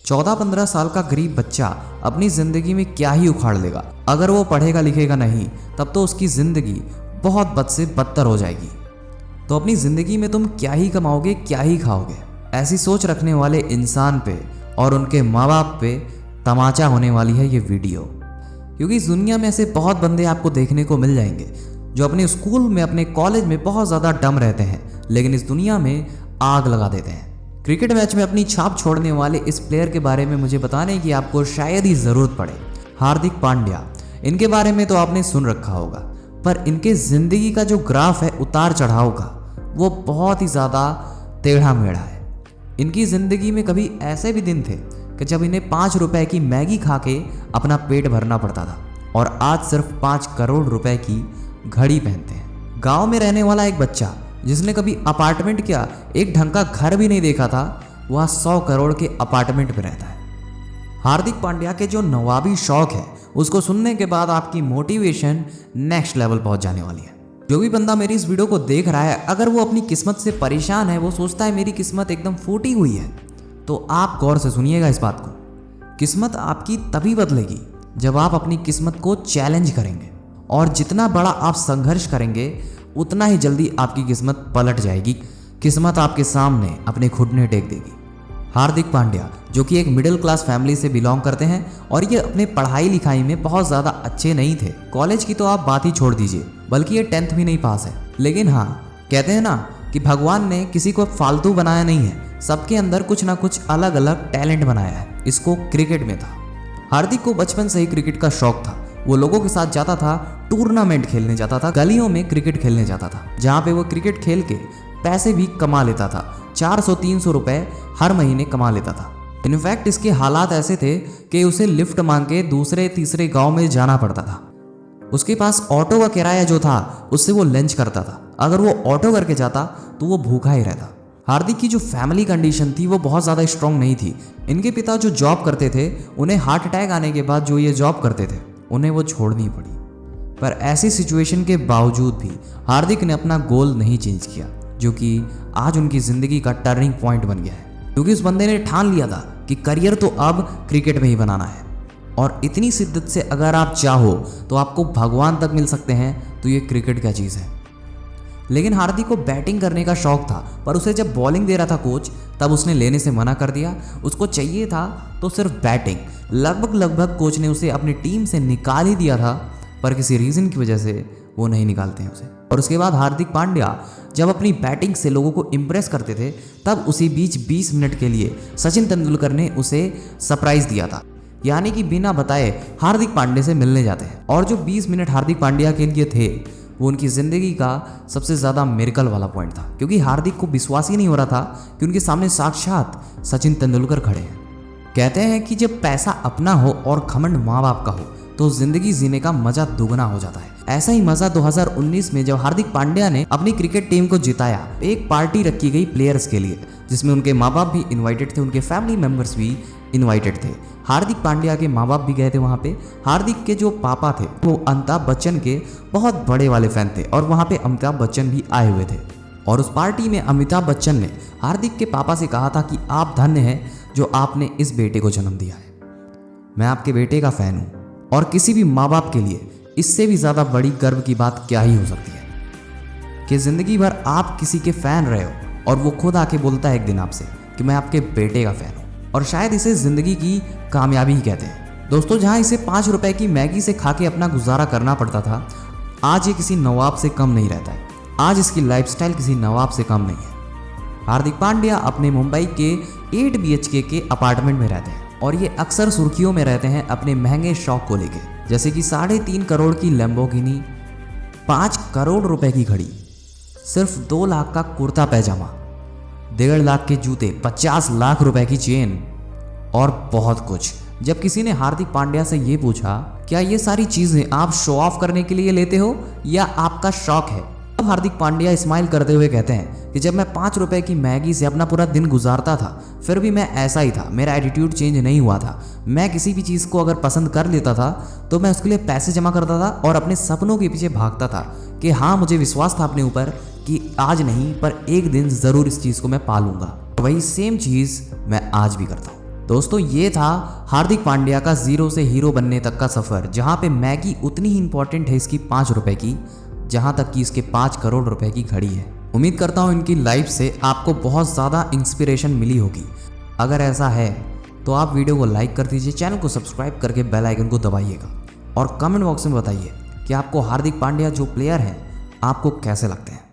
14-15 साल का गरीब बच्चा अपनी जिंदगी में क्या ही उखाड़ लेगा। अगर वो पढ़ेगा लिखेगा नहीं तब तो उसकी जिंदगी बहुत बद से बदतर हो जाएगी। तो अपनी जिंदगी में तुम क्या ही कमाओगे, क्या ही खाओगे, ऐसी सोच रखने वाले इंसान पे और उनके माँ बाप पे तमाचा होने वाली है ये वीडियो। क्योंकि इस दुनिया में ऐसे बहुत बंदे आपको देखने को मिल जाएंगे जो अपने स्कूल में, अपने कॉलेज में बहुत ज़्यादा डम रहते हैं, लेकिन इस दुनिया में आग लगा देते हैं। क्रिकेट मैच में अपनी छाप छोड़ने वाले इस प्लेयर के बारे में मुझे बताने की आपको शायद ही ज़रूरत पड़े। हार्दिक पांड्या। इनके बारे में तो आपने सुन रखा होगा, पर इनके ज़िंदगी का जो ग्राफ है उतार चढ़ाव का, वो बहुत ही ज़्यादा टेढ़ा मेढ़ा है। इनकी ज़िंदगी में कभी ऐसे भी दिन थे कि जब इन्हें 5 रुपए की मैगी खा के अपना पेट भरना पड़ता था, और आज सिर्फ 5 करोड़ रुपए की घड़ी पहनते हैं। गांव में रहने वाला एक बच्चा जिसने कभी अपार्टमेंट क्या, एक ढंग का घर भी नहीं देखा था, वह 100 करोड़ के अपार्टमेंट में रहता है। हार्दिक पांड्या के जो नवाबी शौक है उसको सुनने के बाद आपकी मोटिवेशन नेक्स्ट लेवल पहुंच जाने वाली है। जो भी बंदा मेरी इस वीडियो को देख रहा है, अगर वो अपनी किस्मत से परेशान है, वो सोचता है मेरी किस्मत एकदम फूटी हुई है, तो आप गौर से सुनिएगा इस बात को। किस्मत आपकी तभी बदलेगी जब आप अपनी किस्मत को चैलेंज करेंगे, और जितना बड़ा आप संघर्ष करेंगे उतना ही जल्दी आपकी किस्मत पलट जाएगी। किस्मत आपके सामने अपने घुटने टेक देगी। हार्दिक पांड्या जो कि एक मिडिल क्लास फैमिली से बिलोंग करते हैं, और ये अपने पढ़ाई लिखाई में बहुत ज़्यादा अच्छे नहीं थे। कॉलेज की तो आप बात ही छोड़ दीजिए, बल्कि ये 10th भी नहीं पास है। लेकिन हाँ, कहते हैं ना कि भगवान ने किसी को फालतू बनाया नहीं है, सबके अंदर कुछ ना कुछ अलग अलग टैलेंट बनाया है। इसको क्रिकेट में था। हार्दिक को बचपन से ही क्रिकेट का शौक था। वो लोगों के साथ जाता था, टूर्नामेंट खेलने जाता था, गलियों में क्रिकेट खेलने जाता था, जहाँ पे वो क्रिकेट खेल के पैसे भी कमा लेता था। 400-300 रुपए हर महीने कमा लेता था। इनफैक्ट इसके हालात ऐसे थे कि उसे लिफ्ट मांग के दूसरे तीसरे गांव में जाना पड़ता था। उसके पास ऑटो का किराया जो था उससे वो लंच करता था। अगर वो ऑटो करके जाता तो वो भूखा ही रहता। हार्दिक की जो फैमिली कंडीशन थी वो बहुत ज़्यादा स्ट्रांग नहीं थी। इनके पिता जो जॉब करते थे, उन्हें हार्ट अटैक आने के बाद जो ये जॉब करते थे उन्हें वो छोड़नी पड़ी। पर ऐसी सिचुएशन के बावजूद भी हार्दिक ने अपना गोल नहीं चेंज किया, जो कि आज उनकी ज़िंदगी का टर्निंग पॉइंट बन गया है। क्योंकि उस बंदे ने ठान लिया था कि करियर तो अब क्रिकेट में ही बनाना है, और इतनी शिद्दत से अगर आप चाहो तो आपको भगवान तक मिल सकते हैं, तो ये क्रिकेट क्या चीज़ है। लेकिन हार्दिक को बैटिंग करने का शौक था, पर उसे जब बॉलिंग दे रहा था कोच, तब उसने लेने से मना कर दिया। उसको चाहिए था तो सिर्फ बैटिंग। लगभग कोच ने उसे अपनी टीम से निकाल ही दिया था, पर किसी रीज़न की वजह से वो नहीं निकालते हैं उसे। और उसके बाद हार्दिक पांड्या जब अपनी बैटिंग से लोगों को इम्प्रेस करते थे, तब उसी बीच 20 मिनट के लिए सचिन तेंदुलकर ने उसे सरप्राइज दिया था। यानी कि बिना बताए हार्दिक पांड्या से मिलने जाते हैं। और जो 20 मिनट हार्दिक पांड्या के लिए थे, वो उनकी ज़िंदगी का सबसे ज़्यादा मिरेकल वाला पॉइंट था। क्योंकि हार्दिक को विश्वास ही नहीं हो रहा था कि उनके सामने साक्षात सचिन तेंदुलकर खड़े हैं। कहते हैं कि जब पैसा अपना हो और घमंड माँ बाप का हो, तो ज़िंदगी जीने का मज़ा दुगना हो जाता है। ऐसा ही मज़ा 2019 में जब हार्दिक पांड्या ने अपनी क्रिकेट टीम को जिताया, एक पार्टी रखी गई प्लेयर्स के लिए, जिसमें उनके माँ बाप भी इन्वाइटेड थे, उनके फैमिली मेम्बर्स भी इन्वाइटेड थे। हार्दिक पांड्या के माँ बाप भी गए थे वहाँ पे। हार्दिक के जो पापा थे वो अमिताभ बच्चन के बहुत बड़े वाले फ़ैन थे, और वहाँ पे अमिताभ बच्चन भी आए हुए थे। और उस पार्टी में अमिताभ बच्चन ने हार्दिक के पापा से कहा था कि आप धन्य हैं जो आपने इस बेटे को जन्म दिया है। मैं आपके बेटे का फ़ैन हूँ, और किसी भी माँ बाप के लिए इससे भी ज़्यादा बड़ी गर्व की बात क्या ही हो सकती है कि ज़िंदगी भर आप किसी के फ़ैन रहे हो, और वो खुद आके बोलता है एक दिन आपसे कि मैं आपके बेटे का फ़ैन हूँ। और शायद इसे ज़िंदगी की कामयाबी ही कहते हैं। दोस्तों, जहाँ इसे 5 रुपए की मैगी से खा के अपना गुजारा करना पड़ता था, आज ये किसी नवाब से कम नहीं रहता है। आज इसकी लाइफस्टाइल किसी नवाब से कम नहीं है। हार्दिक पांड्या अपने मुंबई के 8 BHK के अपार्टमेंट में रहते हैं, और ये अक्सर सुर्खियों में रहते हैं अपने महंगे शौक को लेके, जैसे कि 3.5 करोड़ की लैम्बोर्गिनी, 5 करोड़ रुपए की घड़ी, सिर्फ 2 लाख का कुर्ता पैजामा, 1.5 लाख के जूते, 50 लाख रुपए की चेन, और बहुत कुछ। जब किसी ने हार्दिक पांड्या से ये पूछा, क्या ये सारी चीज़ें आप शो ऑफ करने के लिए लेते हो या आपका शौक है, तब हार्दिक पांड्या स्माइल करते हुए कहते हैं कि जब मैं 5 रुपए की मैगी से अपना पूरा दिन गुजारता था, फिर भी मैं ऐसा ही था, मेरा एटीट्यूड चेंज नहीं हुआ था। मैं किसी भी चीज़ को अगर पसंद कर लेता था तो मैं उसके लिए पैसे जमा करता था और अपने सपनों के पीछे भागता था कि हाँ, मुझे विश्वास था अपने ऊपर कि आज नहीं पर एक दिन ज़रूर इस चीज़ को मैं पालूंगा। वही सेम चीज़ मैं आज भी करता हूँ। दोस्तों ये था हार्दिक पांड्या का जीरो से हीरो बनने तक का सफ़र, जहाँ पे मैगी उतनी ही इंपॉर्टेंट है इसकी 5 रुपए की जहाँ तक कि इसके 5 करोड़ रुपए की घड़ी है। उम्मीद करता हूँ इनकी लाइफ से आपको बहुत ज़्यादा इंस्पिरेशन मिली होगी। अगर ऐसा है तो आप वीडियो को लाइक कर दीजिए, चैनल को सब्सक्राइब करके बेल आइकन को दबाइएगा और कमेंट बॉक्स में बताइए कि आपको हार्दिक पांड्या जो प्लेयर हैं आपको कैसे लगते हैं।